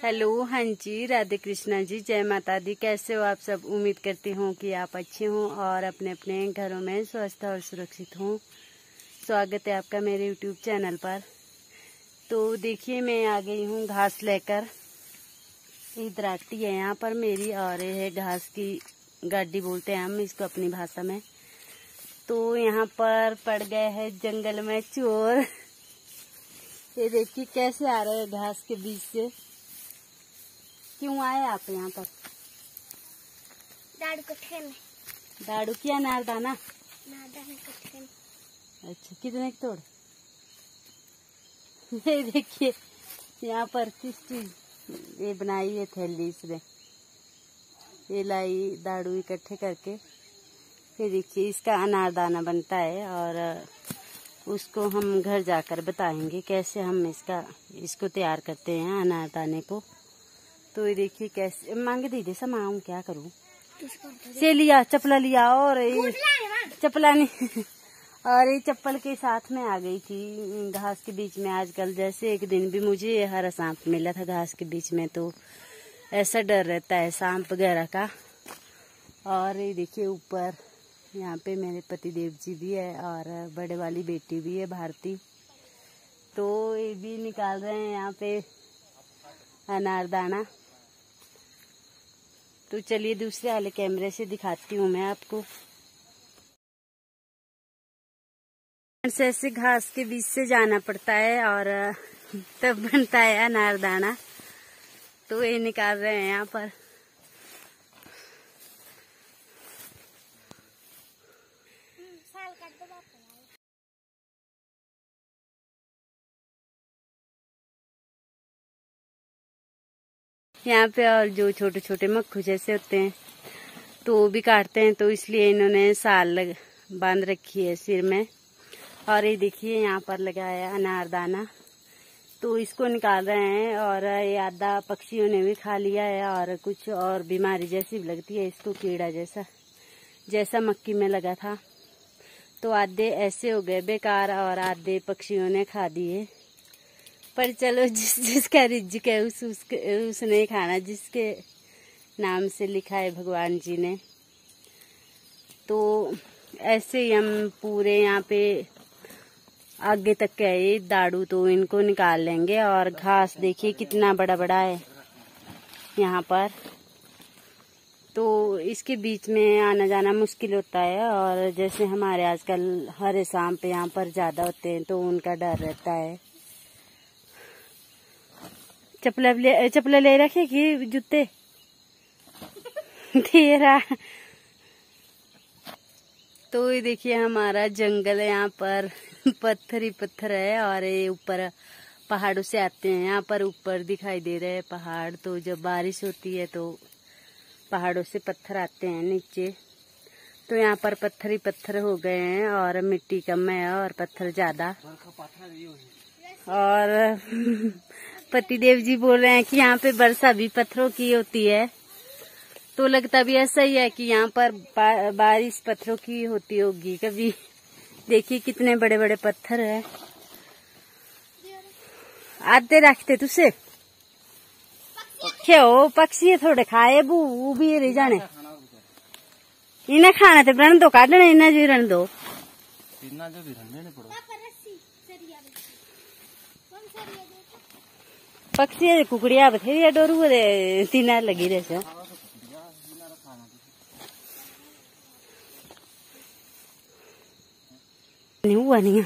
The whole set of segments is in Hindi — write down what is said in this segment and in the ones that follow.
हेलो, हाँ जी, राधे कृष्णा जी, जय माता दी। कैसे हो आप सब? उम्मीद करती हूँ कि आप अच्छे हों और अपने अपने घरों में स्वस्थ और सुरक्षित हों। स्वागत है आपका मेरे यूट्यूब चैनल पर। तो देखिए, मैं आ गई हूँ घास लेकर। इधर आती है यहाँ पर मेरी, और ये है घास की गाड़ी बोलते हैं हम इसको अपनी भाषा में। तो यहाँ पर पड़ गए हैं जंगल में चोर। ये देखिए कैसे आ रहे हैं घास के बीच से। क्यों आए आप यहाँ पर? दाड़ू कट्ठे में। दाड़ू क्या? नारदाना। नारदाना कट्ठे में। अच्छा, कितने की तोड़? ये देखिए यहाँ पर किस चीज ये बनाई है थैली इसने। ये लाई दाड़ू इकट्ठे करके। ये देखिए इसका अनारदाना बनता है और उसको हम घर जाकर बताएंगे कैसे हम इसको तैयार करते हैं अनारदाने को। तो ये देखिए कैसे मांगे दीदी समाऊं, क्या करूं? से लिया चप्पला लिया और ये चप्पला नहीं और ये चप्पल के साथ में आ गई थी घास के बीच में। आजकल जैसे एक दिन भी मुझे हरा सांप मिला था घास के बीच में, तो ऐसा डर रहता है सांप वगैरह का। और ये देखिए ऊपर यहाँ पे मेरे पतिदेव जी भी है और बड़े वाली बेटी भी है भारती। तो ये भी निकाल रहे हैं यहाँ पे अनारदाना। तो चलिए दूसरे वाले कैमरे से दिखाती हूँ मैं आपको। ऐसे घास के बीच से जाना पड़ता है और तब बनता है अनारदाना। तो ये निकाल रहे हैं यहाँ पर। यहाँ पे और जो छोटे छोटे मक्खू जैसे होते हैं तो वो भी काटते हैं, तो इसलिए इन्होंने साल बांध रखी है सिर में। और ये देखिए यहाँ पर लगाया अनारदाना, तो इसको निकाल रहे हैं। और ये आधा पक्षियों ने भी खा लिया है और कुछ और बीमारी जैसी भी लगती है इसको, कीड़ा जैसा मक्की में लगा था। तो आधे ऐसे हो गए बेकार और आधे पक्षियों ने खा दिए। पर चलो जिसका रिज्क है उसने खाना, जिसके नाम से लिखा है भगवान जी ने। तो ऐसे ही हम पूरे यहाँ पे आगे तक के ये दाड़ू तो इनको निकाल लेंगे। और घास देखिए कितना बड़ा बड़ा है यहाँ पर। तो इसके बीच में आना जाना मुश्किल होता है। और जैसे हमारे आजकल हरे सांप यहाँ पर ज्यादा होते हैं तो उनका डर रहता है। चप्पल ले रखे कि जूते तेरा। तो ये देखिए हमारा जंगल है यहाँ पर, पत्थर ही पत्थर है। और ये ऊपर पहाड़ों से आते हैं, यहाँ पर ऊपर दिखाई दे रहे हैं पहाड़। तो जब बारिश होती है तो पहाड़ों से पत्थर आते हैं नीचे। तो यहाँ पर पत्थर ही पत्थर हो गए हैं और मिट्टी कम है और पत्थर ज्यादा। और पतिदेव जी बोल रहे हैं कि यहाँ पे वर्षा भी पत्थरों की होती है। तो लगता भी ऐसा ही है कि यहाँ पर बारिश पत्थरों की होती होगी कभी। देखिए कितने बड़े बड़े पत्थर है। आधे रखते तुझसे क्यों? पक्षी थोड़े खाए बू भी रह जाने। इन्हें खाना थे रण दो, काटने इन्हें जी रण दो। पक्षी कुकड़िया बथेरी डोरू तीन लगी रहे। नहीं हुआ नहीं।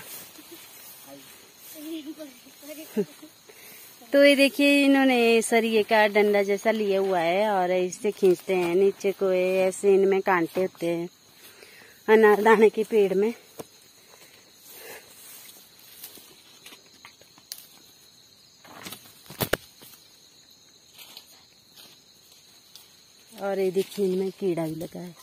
तो ये देखिए इन्होंने सरिये का डंडा जैसा लिया हुआ है और इससे खींचते हैं नीचे को। ऐसे इनमें कांटे होते हैं अनारदाने के पेड़ में। और ये देखिए इनमें कीड़ा भी लगा है।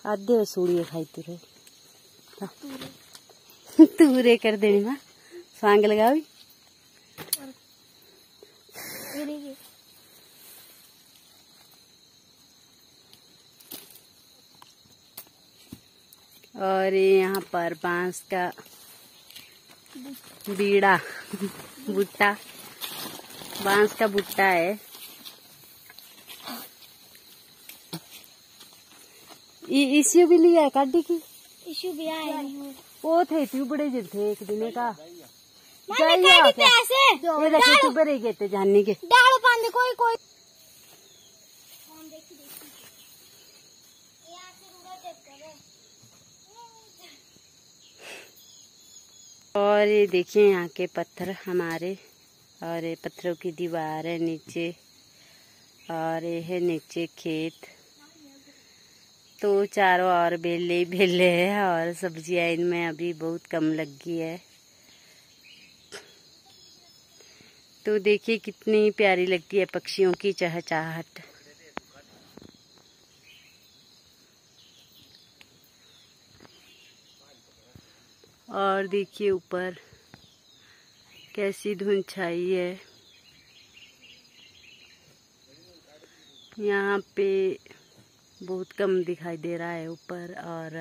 आधे सूढ़ी खाई तुरे तूरे कर देनी माँ स्वांग लगाओ। और यहाँ पर बांस का बीड़ा भुट्टा, बांस का भुट्टा है। इश्यू भी लिया है काटी की इश्यू भी आया वो थे तू बड़े जिद थे एक दिन का ये रखे तू बड़े गए थे जानने के डालो पानी कोई कोई और ये देखिए यहाँ के पत्थर हमारे, और ये पत्थरों की दीवार है नीचे, और ये है नीचे खेत। तो चारों ओर बेले ही बेले है, और सब्जियां इनमें अभी बहुत कम लगी है। तो देखिए कितनी प्यारी लगती है पक्षियों की चहचहाहट। और देखिए ऊपर कैसी धुंध छाई है। यहाँ पे बहुत कम दिखाई दे रहा है ऊपर। और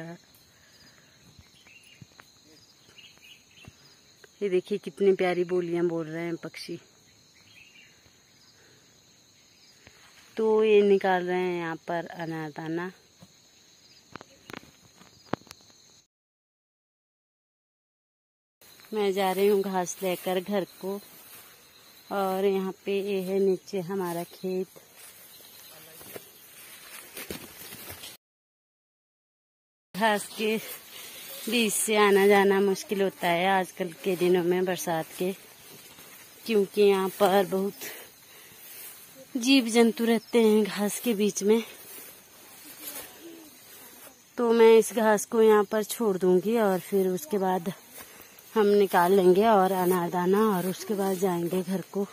ये देखिए कितनी प्यारी बोलियां बोल रहे हैं पक्षी। तो ये निकाल रहे हैं यहाँ पर अनारदाना। मैं जा रही हूँ घास लेकर घर को। और यहाँ पे ये है नीचे हमारा खेत। घास के बीच से आना जाना मुश्किल होता है आजकल के दिनों में बरसात के, क्योंकि यहाँ पर बहुत जीव जंतु रहते हैं घास के बीच में। तो मैं इस घास को यहाँ पर छोड़ दूंगी और फिर उसके बाद हम निकाल लेंगे और अनारदाना, और उसके बाद जाएंगे घर को।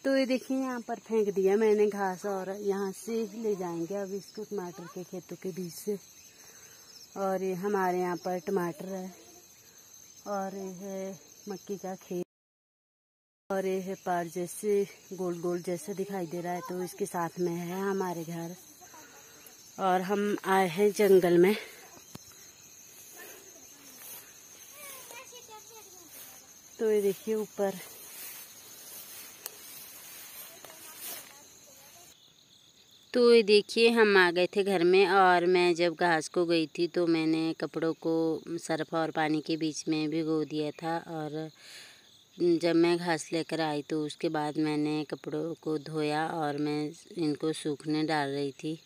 तो ये देखिए यहाँ पर फेंक दिया मैंने घास, और यहाँ से ले जाएंगे अब इसको टमाटर के खेतों के बीच से। और ये हमारे यहाँ पर टमाटर है, और ये है मक्की का खेत, और ये है पार जैसे गोल गोल जैसा दिखाई दे रहा है। तो इसके साथ में है हमारे घर, और हम आए हैं जंगल में। तो ये देखिए ऊपर तो ये देखिए हम आ गए थे घर में। और मैं जब घास को गई थी तो मैंने कपड़ों को सर्फ और पानी के बीच में भिगो दिया था, और जब मैं घास लेकर आई तो उसके बाद मैंने कपड़ों को धोया और मैं इनको सूखने डाल रही थी।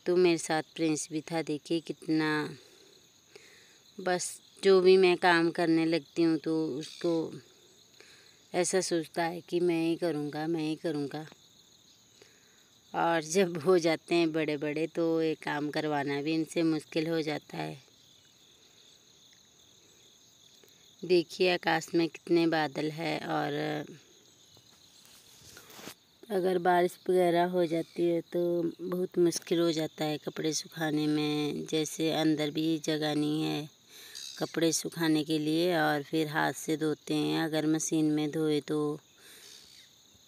तो मेरे साथ प्रिंस भी था। देखिए कितना, बस जो भी मैं काम करने लगती हूँ तो उसको ऐसा सोचता है कि मैं ही करूँगा, मैं ही करूँगा। और जब हो जाते हैं बड़े बड़े तो ये काम करवाना भी इनसे मुश्किल हो जाता है। देखिए आकाश में कितने बादल है, और अगर बारिश वगैरह हो जाती है तो बहुत मुश्किल हो जाता है कपड़े सुखाने में। जैसे अंदर भी जगह नहीं है कपड़े सुखाने के लिए, और फिर हाथ से धोते हैं। अगर मशीन में धोए तो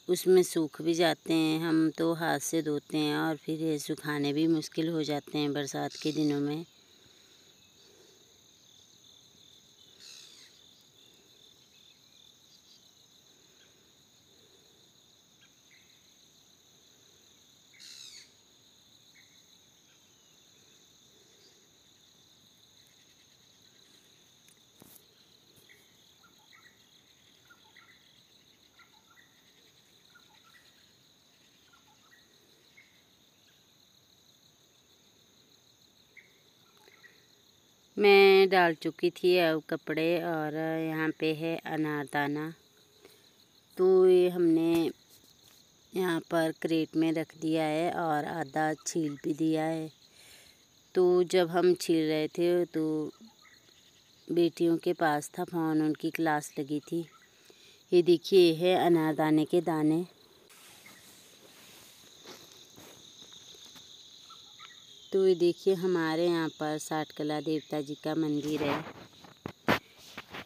उसमें सूख भी जाते हैं, हम तो हाथ से धोते हैं, और फिर ये सुखाने भी मुश्किल हो जाते हैं बरसात के दिनों में। मैं डाल चुकी थी अब कपड़े, और यहाँ पे है अनारदाना। तो ये हमने यहाँ पर क्रेट में रख दिया है और आधा छील भी दिया है। तो जब हम छील रहे थे तो बेटियों के पास था फ़ोन, उनकी क्लास लगी थी। ये देखिए है अनारदाने के दाने। तो ये देखिए हमारे यहाँ पर साटकला देवता जी का मंदिर है।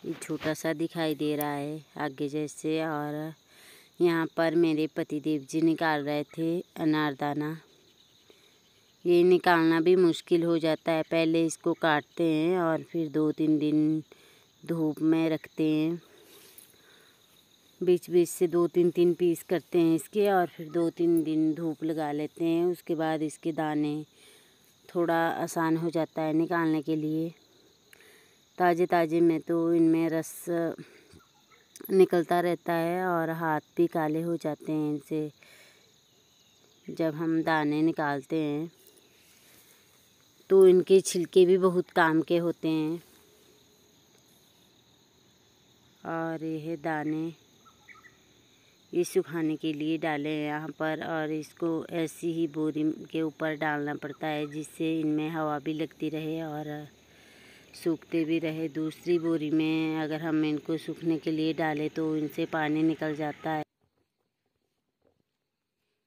ये छोटा सा दिखाई दे रहा है आगे जैसे। और यहाँ पर मेरे पतिदेव जी निकाल रहे थे अनारदाना। ये निकालना भी मुश्किल हो जाता है। पहले इसको काटते हैं और फिर 2-3 दिन धूप में रखते हैं। बीच बीच से 2-3 पीस करते हैं इसके और फिर 2-3 दिन धूप लगा लेते हैं। उसके बाद इसके दाने थोड़ा आसान हो जाता है निकालने के लिए। ताज़े ताज़े में तो इनमें रस निकलता रहता है और हाथ भी काले हो जाते हैं इनसे जब हम दाने निकालते हैं। तो इनके छिलके भी बहुत काम के होते हैं। और ये दाने ये सुखाने के लिए डाले हैं यहाँ पर और इसको ऐसी ही बोरी के ऊपर डालना पड़ता है जिससे इनमें हवा भी लगती रहे और सूखते भी रहे। दूसरी बोरी में अगर हम इनको सूखने के लिए डालें तो इनसे पानी निकल जाता है।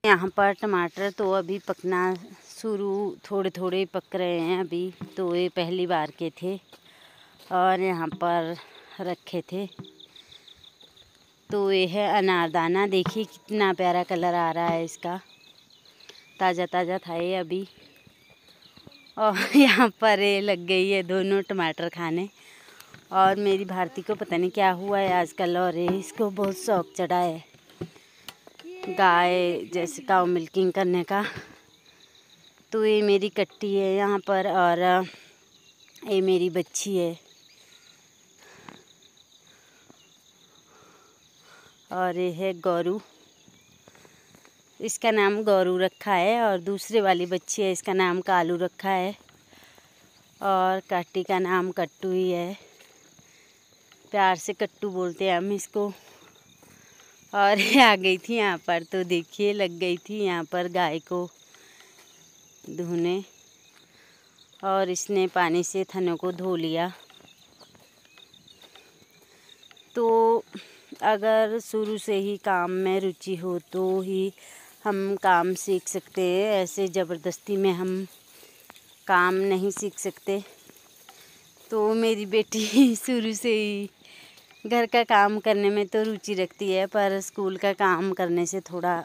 यहाँ पर टमाटर तो अभी पकना शुरू थोड़े थोड़े पक रहे हैं अभी। तो ये पहली बार के थे और यहाँ पर रखे थे। तो ये है अनारदाना। देखिए कितना प्यारा कलर आ रहा है इसका। ताज़ा ताज़ा था ये अभी। और यहाँ पर ये लग गई है दोनों टमाटर खाने। और मेरी भारती को पता नहीं क्या हुआ है आजकल और ये इसको बहुत शौक चढ़ा है गाय जैसे काऊ मिल्किंग करने का। तो ये मेरी कट्टी है यहाँ पर और ये मेरी बच्ची है। और ये है गौरू। इसका नाम गौरू रखा है और दूसरे वाली बच्ची है इसका नाम कालू रखा है। और काटी का नाम कट्टू ही है। प्यार से कट्टू बोलते हैं हम इसको। और ये आ गई थी यहाँ पर। तो देखिए लग गई थी यहाँ पर गाय को धोने और इसने पानी से थनों को धो लिया। तो अगर शुरू से ही काम में रुचि हो तो ही हम काम सीख सकते हैं। ऐसे ज़बरदस्ती में हम काम नहीं सीख सकते। तो मेरी बेटी शुरू से ही घर का काम करने में तो रुचि रखती है पर स्कूल का काम करने से थोड़ा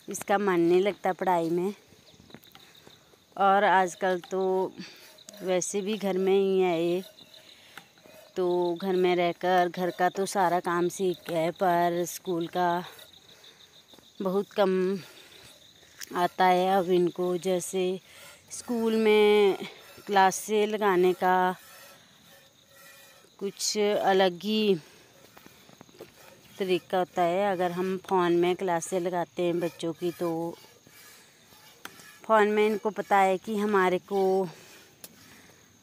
इसका मन नहीं लगता पढ़ाई में। और आजकल तो वैसे भी घर में ही है ये। तो घर में रहकर घर का तो सारा काम सीख गया है पर स्कूल का बहुत कम आता है अब इनको। जैसे स्कूल में क्लासें लगाने का कुछ अलग ही तरीका होता है। अगर हम फ़ोन में क्लासें लगाते हैं बच्चों की तो फ़ोन में इनको पता है कि हमारे को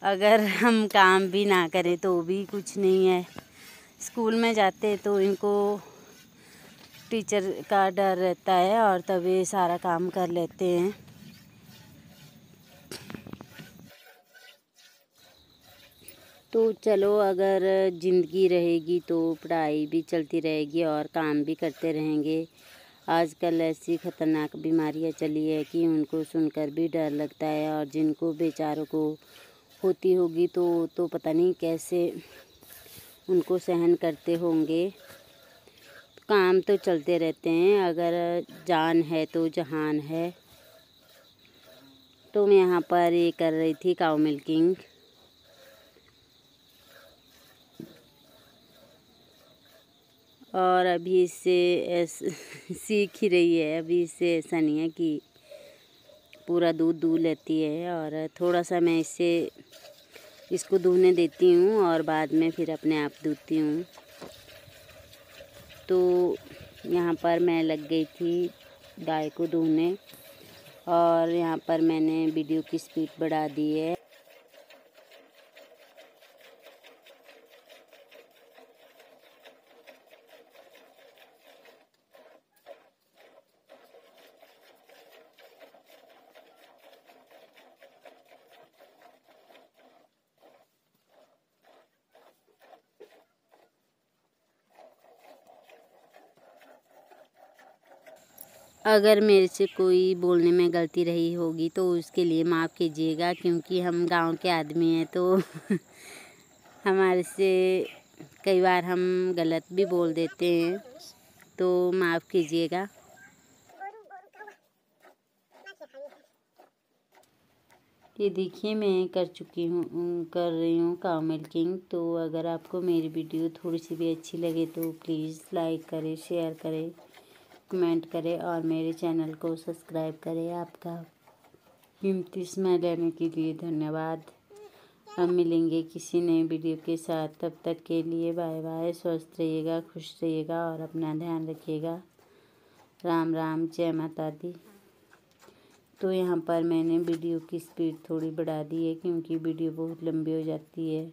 अगर हम काम भी ना करें तो भी कुछ नहीं है। स्कूल में जाते तो इनको टीचर का डर रहता है और तब ये सारा काम कर लेते हैं। तो चलो अगर ज़िंदगी रहेगी तो पढ़ाई भी चलती रहेगी और काम भी करते रहेंगे। आजकल ऐसी ख़तरनाक बीमारियां चली है कि उनको सुनकर भी डर लगता है। और जिनको बेचारों को होती होगी तो पता नहीं कैसे उनको सहन करते होंगे। काम तो चलते रहते हैं। अगर जान है तो जहान है। तो मैं यहाँ पर ये कर रही थी काऊ मिल्किंग। और अभी इससे सीख ही रही है। अभी इससे ऐसा नहीं है कि पूरा दूध दूह लेती है। और थोड़ा सा मैं इसको दूहने देती हूँ और बाद में फिर अपने आप दूहती हूँ। तो यहाँ पर मैं लग गई थी गाय को दूहने और यहाँ पर मैंने वीडियो की स्पीड बढ़ा दी है। अगर मेरे से कोई बोलने में गलती रही होगी तो उसके लिए माफ़ कीजिएगा, क्योंकि हम गांव के आदमी हैं तो हमारे से कई बार हम गलत भी बोल देते हैं, तो माफ़ कीजिएगा। ये देखिए मैं कर रही हूँ काउ मिल्किंग। तो अगर आपको मेरी वीडियो थोड़ी सी भी अच्छी लगे तो प्लीज़ लाइक करें, शेयर करें, कमेंट करें और मेरे चैनल को सब्सक्राइब करें। आपका कीमती समय लेने के लिए धन्यवाद। अब मिलेंगे किसी नए वीडियो के साथ, तब तक के लिए बाय बाय। स्वस्थ रहिएगा, खुश रहिएगा और अपना ध्यान रखिएगा। राम राम, जय माता दी। तो यहाँ पर मैंने वीडियो की स्पीड थोड़ी बढ़ा दी है क्योंकि वीडियो बहुत लंबी हो जाती है।